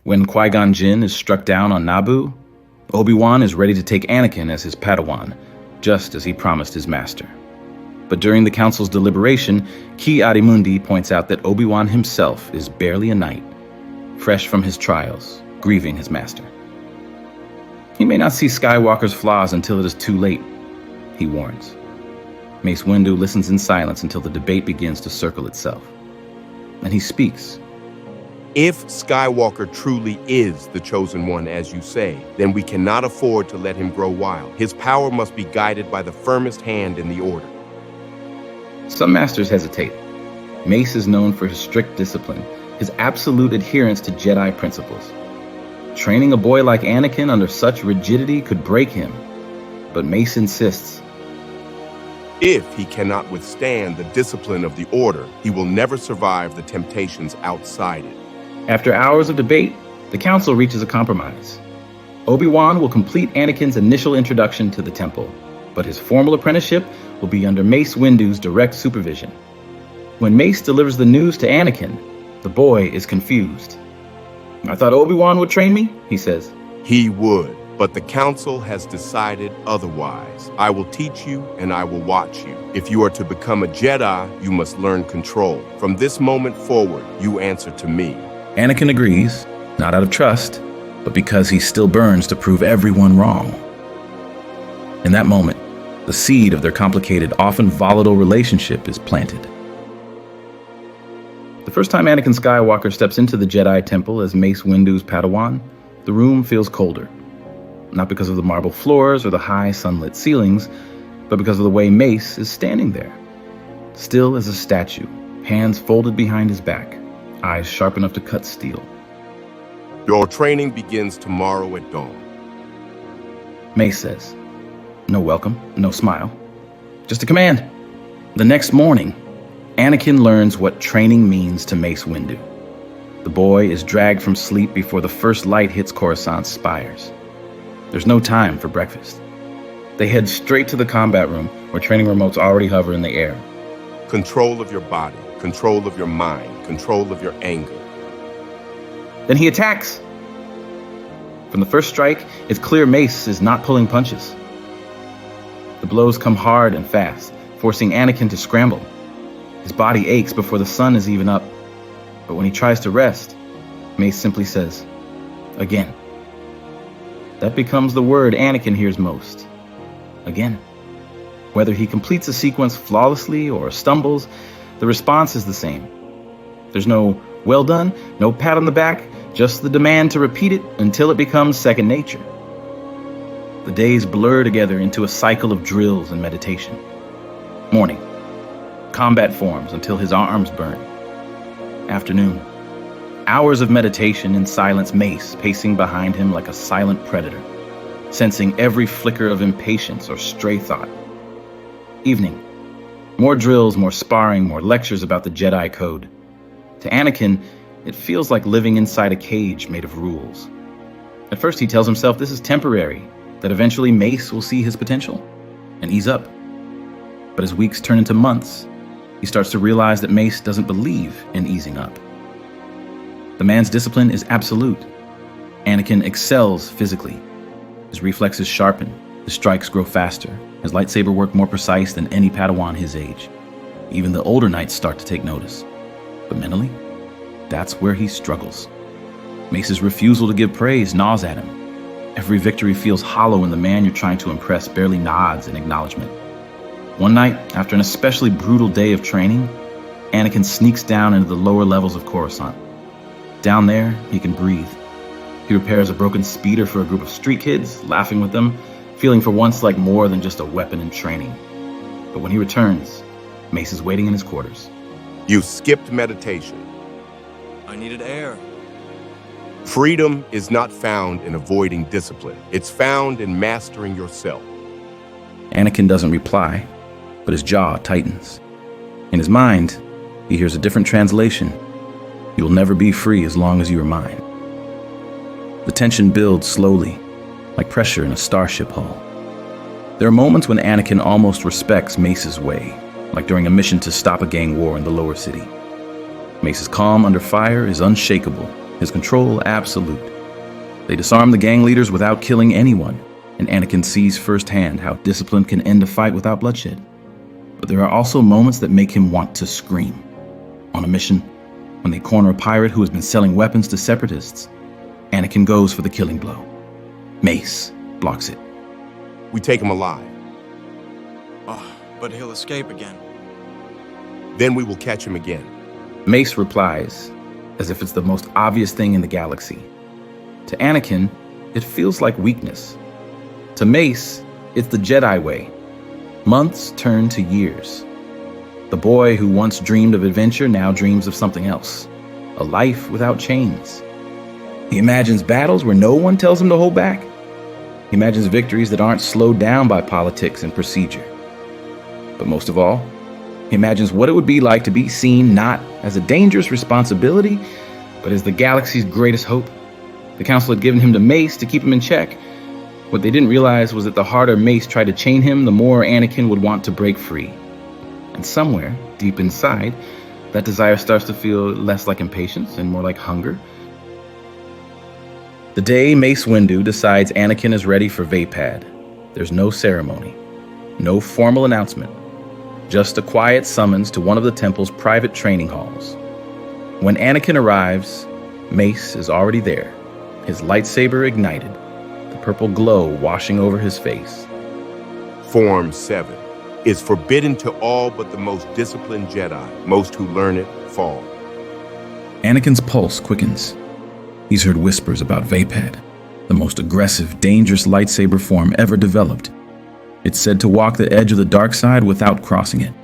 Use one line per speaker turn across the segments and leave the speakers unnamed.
When Qui-Gon Jinn is struck down on Naboo, Obi-Wan is ready to take Anakin as his Padawan, just as he promised his master. But during the Council's deliberation, Ki-Adi-Mundi points out that Obi-Wan himself is barely a knight, fresh from his trials, grieving his master. He may not see Skywalker's flaws until it is too late, he warns. Mace Windu listens in silence until the debate begins to circle itself. And he speaks.
If Skywalker truly is the chosen one, as you say, then we cannot afford to let him grow wild. His power must be guided by the firmest hand in the Order.
Some masters hesitate. Mace is known for his strict discipline, his absolute adherence to Jedi principles. Training a boy like Anakin under such rigidity could break him. But Mace insists.
If he cannot withstand the discipline of the Order, he will never survive the temptations outside it.
After hours of debate, the Council reaches a compromise. Obi-Wan will complete Anakin's initial introduction to the Temple, but his formal apprenticeship will be under Mace Windu's direct supervision. When Mace delivers the news to Anakin, the boy is confused. "I thought Obi-Wan would train me," he says.
He would, but the Council has decided otherwise. I will teach you and I will watch you. If you are to become a Jedi, you must learn control. From this moment forward, you answer to me.
Anakin agrees, not out of trust, but because he still burns to prove everyone wrong. In that moment, the seed of their complicated, often volatile relationship is planted. The first time Anakin Skywalker steps into the Jedi Temple as Mace Windu's Padawan, the room feels colder. Not because of the marble floors or the high sunlit ceilings, but because of the way Mace is standing there. Still as a statue, hands folded behind his back, eyes sharp enough to cut steel.
Your training begins tomorrow at dawn.
Mace says. No welcome, no smile. Just a command. The next morning, Anakin learns what training means to Mace Windu. The boy is dragged from sleep before the first light hits Coruscant's spires. There's no time for breakfast. They head straight to the combat room, where training remotes already hover in the air.
Control of your body, control of your mind, control of your anger.
Then he attacks. From the first strike, it's clear Mace is not pulling punches. The blows come hard and fast, forcing Anakin to scramble. His body aches before the sun is even up. But when he tries to rest, Mace simply says, "Again." That becomes the word Anakin hears most. Again. Whether he completes a sequence flawlessly or stumbles, the response is the same. There's no "well done," no pat on the back, just the demand to repeat it until it becomes second nature. The days blur together into a cycle of drills and meditation. Morning. Combat forms until his arms burn. Afternoon. Hours of meditation in silence, Mace pacing behind him like a silent predator, sensing every flicker of impatience or stray thought. Evening. More drills, more sparring, more lectures about the Jedi Code. To Anakin, it feels like living inside a cage made of rules. At first he tells himself this is temporary, that eventually Mace will see his potential and ease up. But as weeks turn into months, he starts to realize that Mace doesn't believe in easing up. The man's discipline is absolute. Anakin excels physically. His reflexes sharpen, his strikes grow faster, his lightsaber work more precise than any Padawan his age. Even the older knights start to take notice. But mentally, that's where he struggles. Mace's refusal to give praise gnaws at him. Every victory feels hollow when the man you're trying to impress barely nods in acknowledgement. One night, after an especially brutal day of training, Anakin sneaks down into the lower levels of Coruscant. Down there, he can breathe. He repairs a broken speeder for a group of street kids, laughing with them, feeling for once like more than just a weapon in training. But when he returns, Mace is waiting in his quarters.
You skipped meditation.
I needed air.
Freedom is not found in avoiding discipline. It's found in mastering yourself.
Anakin doesn't reply, but his jaw tightens. In his mind, he hears a different translation. You will never be free as long as you are mine. The tension builds slowly, like pressure in a starship hull. There are moments when Anakin almost respects Mace's way, like during a mission to stop a gang war in the lower city. Mace's calm under fire is unshakable, his control absolute. They disarm the gang leaders without killing anyone, and Anakin sees firsthand how discipline can end a fight without bloodshed. But there are also moments that make him want to scream. On a mission, when they corner a pirate who has been selling weapons to separatists, Anakin goes for the killing blow. Mace blocks it.
We take him alive.
Oh, but he'll escape again.
Then we will catch him again.
Mace replies, as if it's the most obvious thing in the galaxy. To Anakin, it feels like weakness. To Mace, it's the Jedi way. Months turn to years. The boy who once dreamed of adventure now dreams of something else. A life without chains. He imagines battles where no one tells him to hold back. He imagines victories that aren't slowed down by politics and procedure. But most of all, he imagines what it would be like to be seen not as a dangerous responsibility, but as the galaxy's greatest hope. The Council had given him to Mace to keep him in check. What they didn't realize was that the harder Mace tried to chain him, the more Anakin would want to break free. And somewhere, deep inside, that desire starts to feel less like impatience and more like hunger. The day Mace Windu decides Anakin is ready for Vapad, there's no ceremony, no formal announcement, just a quiet summons to one of the temple's private training halls. When Anakin arrives, Mace is already there, his lightsaber ignited, the purple glow washing over his face.
Form 7 is forbidden to all but the most disciplined Jedi. Most who learn it fall.
Anakin's pulse quickens. He's heard whispers about Vapad, the most aggressive, dangerous lightsaber form ever developed. It's said to walk the edge of the dark side without crossing it.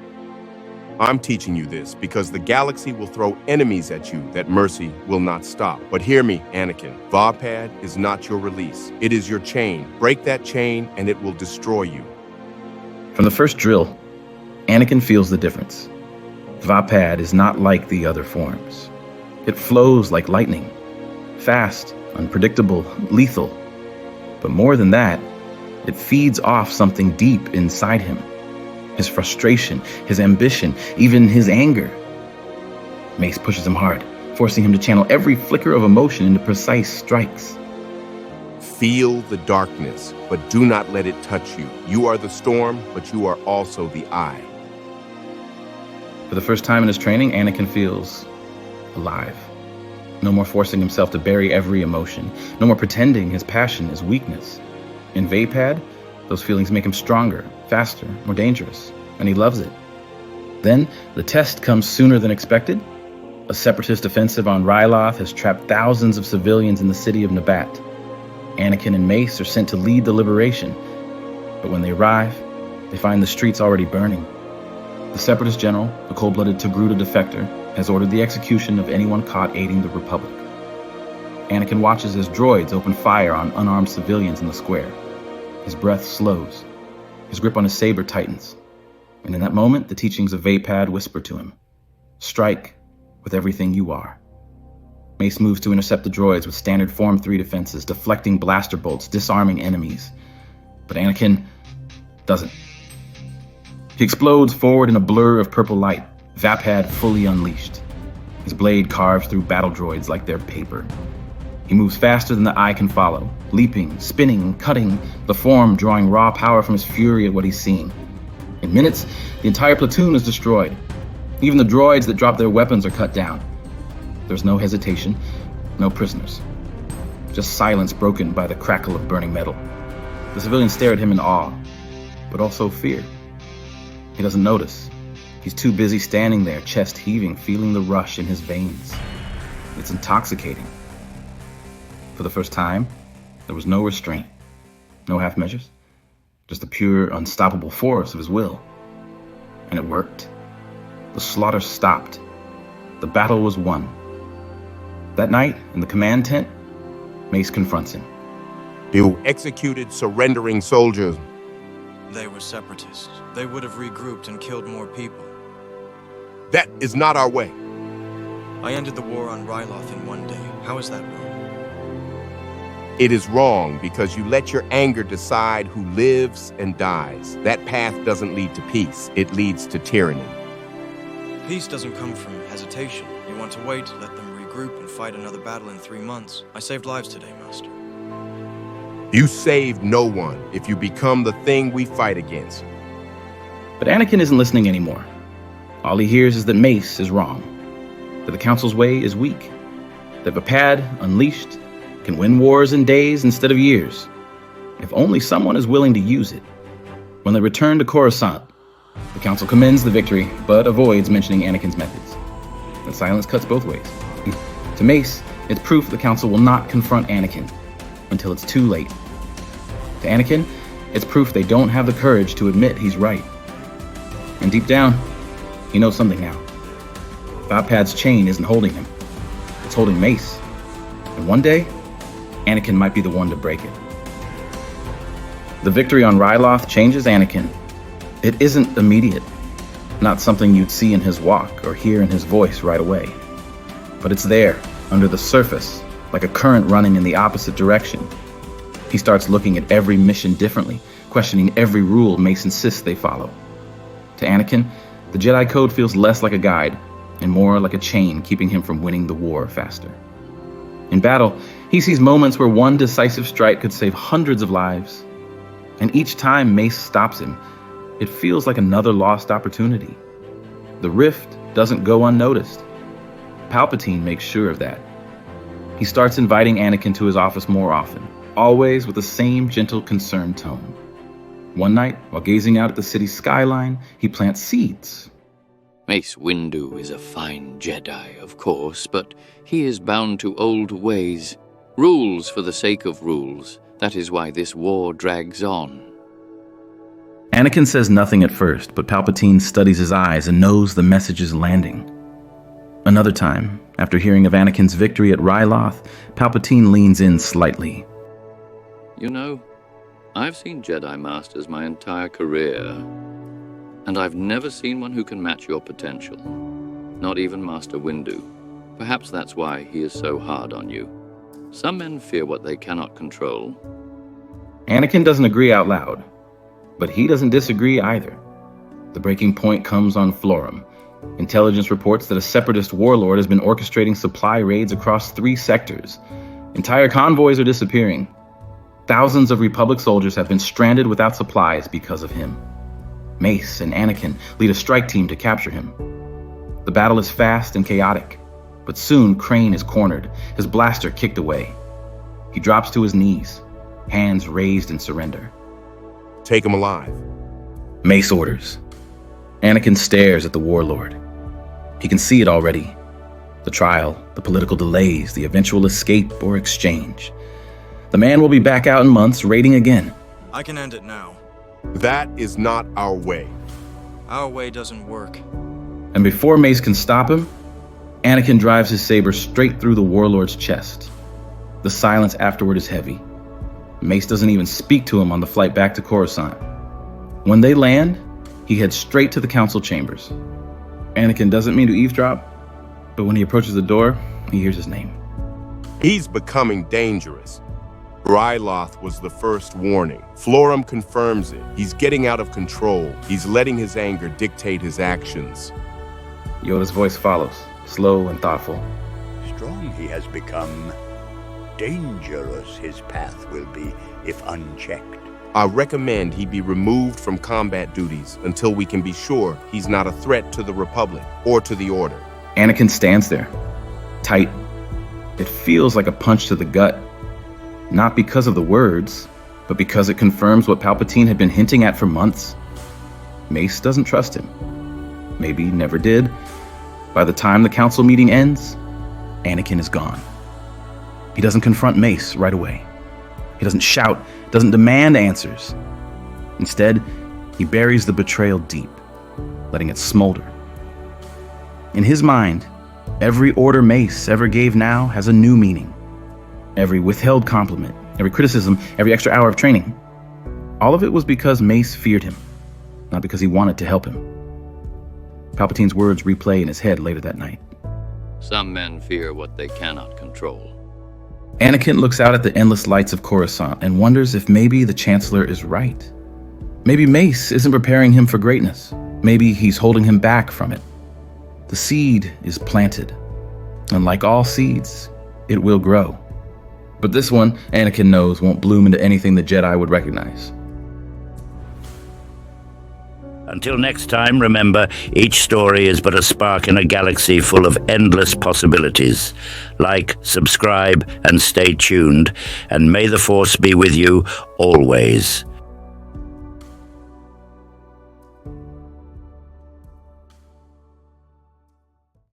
I'm teaching you this because the galaxy will throw enemies at you that mercy will not stop. But hear me, Anakin. Vaapad is not your release. It is your chain. Break that chain and it will destroy you.
From the first drill, Anakin feels the difference. Vapad is not like the other forms. It flows like lightning. Fast, unpredictable, lethal. But more than that, it feeds off something deep inside him. His frustration, his ambition, even his anger. Mace pushes him hard, forcing him to channel every flicker of emotion into precise strikes.
Feel the darkness, but do not let it touch you. You are the storm, but you are also the eye.
For the first time in his training, Anakin feels alive. No more forcing himself to bury every emotion. No more pretending his passion is weakness. In Vapad, those feelings make him stronger, faster, more dangerous, and he loves it. Then, the test comes sooner than expected. A separatist offensive on Ryloth has trapped thousands of civilians in the city of Nabat. Anakin and Mace are sent to lead the liberation. But when they arrive, they find the streets already burning. The separatist general, a cold-blooded Togruta defector, has ordered the execution of anyone caught aiding the Republic. Anakin watches as droids open fire on unarmed civilians in the square. His breath slows. His grip on his saber tightens. And in that moment, the teachings of Vapad whisper to him. Strike with everything you are. Mace moves to intercept the droids with standard Form 3 defenses, deflecting blaster bolts, disarming enemies. But Anakin doesn't. He explodes forward in a blur of purple light, Vapad fully unleashed. His blade carves through battle droids like they're paper. He moves faster than the eye can follow, leaping, spinning, cutting, the form drawing raw power from his fury at what he's seeing. In minutes, the entire platoon is destroyed. Even the droids that drop their weapons are cut down. There's no hesitation, no prisoners. Just silence broken by the crackle of burning metal. The civilians stare at him in awe, but also fear. He doesn't notice. He's too busy standing there, chest heaving, feeling the rush in his veins. It's intoxicating. For the first time, there was no restraint, no half measures, just the pure, unstoppable force of his will. And it worked. The slaughter stopped. The battle was won. That night, in the command tent, Mace confronts him.
You executed surrendering soldiers.
They were separatists. They would have regrouped and killed more people.
That is not our way.
I ended the war on Ryloth in one day. How is that wrong?
It is wrong because you let your anger decide who lives and dies. That path doesn't lead to peace. It leads to tyranny.
Peace doesn't come from hesitation. You want to wait, let them regroup. regroup and fight another battle in 3 months. I saved lives today, Master.
You save no one if you become the thing we fight against.
But Anakin isn't listening anymore. All he hears is that Mace is wrong, that the Council's way is weak, that Vapad, unleashed, can win wars in days instead of years, if only someone is willing to use it. When they return to Coruscant, the Council commends the victory, but avoids mentioning Anakin's methods. The silence cuts both ways. To Mace, it's proof the Council will not confront Anakin until it's too late. To Anakin, it's proof they don't have the courage to admit he's right. And deep down, he knows something now. Vapad's chain isn't holding him. It's holding Mace. And one day, Anakin might be the one to break it. The victory on Ryloth changes Anakin. It isn't immediate, not something you'd see in his walk or hear in his voice right away. But it's there, under the surface, like a current running in the opposite direction. He starts looking at every mission differently, questioning every rule Mace insists they follow. To Anakin, the Jedi Code feels less like a guide and more like a chain keeping him from winning the war faster. In battle, he sees moments where one decisive strike could save hundreds of lives. And each time Mace stops him, it feels like another lost opportunity. The rift doesn't go unnoticed. Palpatine makes sure of that. He starts inviting Anakin to his office more often, always with the same gentle, concerned tone. One night, while gazing out at the city's skyline, he plants seeds.
Mace Windu is a fine Jedi, of course, but he is bound to old ways. Rules for the sake of rules. That is why this war drags on.
Anakin says nothing at first, but Palpatine studies his eyes and knows the message is landing. Another time, after hearing of Anakin's victory at Ryloth, Palpatine leans in slightly.
You know, I've seen Jedi Masters my entire career, and I've never seen one who can match your potential. Not even Master Windu. Perhaps that's why he is so hard on you. Some men fear what they cannot control.
Anakin doesn't agree out loud, but he doesn't disagree either. The breaking point comes on Florum. Intelligence reports that a separatist warlord has been orchestrating supply raids across 3 sectors. Entire convoys are disappearing. Thousands of Republic soldiers have been stranded without supplies because of him. Mace and Anakin lead a strike team to capture him. The battle is fast and chaotic, but soon Crane is cornered, his blaster kicked away. He drops to his knees, hands raised in surrender.
Take him alive.
Mace orders. Anakin stares at the warlord. He can see it already. The trial, the political delays, the eventual escape or exchange. The man will be back out in months, raiding again.
I can end it now.
That is not our way.
Our way doesn't work.
And before Mace can stop him, Anakin drives his saber straight through the warlord's chest. The silence afterward is heavy. Mace doesn't even speak to him on the flight back to Coruscant. When they land, he heads straight to the council chambers. Anakin doesn't mean to eavesdrop, but when he approaches the door, he hears his name.
He's becoming dangerous. Ryloth was the first warning. Florum confirms it. He's getting out of control. He's letting his anger dictate his actions.
Yoda's voice follows, slow and thoughtful.
Strong he has become. Dangerous his path will be if unchecked.
I recommend he be removed from combat duties until we can be sure he's not a threat to the Republic or to the Order.
Anakin stands there, tight. It feels like a punch to the gut. Not because of the words, but because it confirms what Palpatine had been hinting at for months. Mace doesn't trust him. Maybe never did. By the time the council meeting ends, Anakin is gone. He doesn't confront Mace right away. He doesn't shout, doesn't demand answers. Instead, he buries the betrayal deep, letting it smolder. In his mind, every order Mace ever gave now has a new meaning. Every withheld compliment, every criticism, every extra hour of training. All of it was because Mace feared him, not because he wanted to help him. Palpatine's words replay in his head later that night.
Some men fear what they cannot control.
Anakin looks out at the endless lights of Coruscant and wonders if maybe the Chancellor is right. Maybe Mace isn't preparing him for greatness. Maybe he's holding him back from it. The seed is planted. And like all seeds, it will grow. But this one, Anakin knows, won't bloom into anything the Jedi would recognize.
Until next time, remember, each story is but a spark in a galaxy full of endless possibilities. Like, subscribe, and stay tuned, and may the Force be with you always.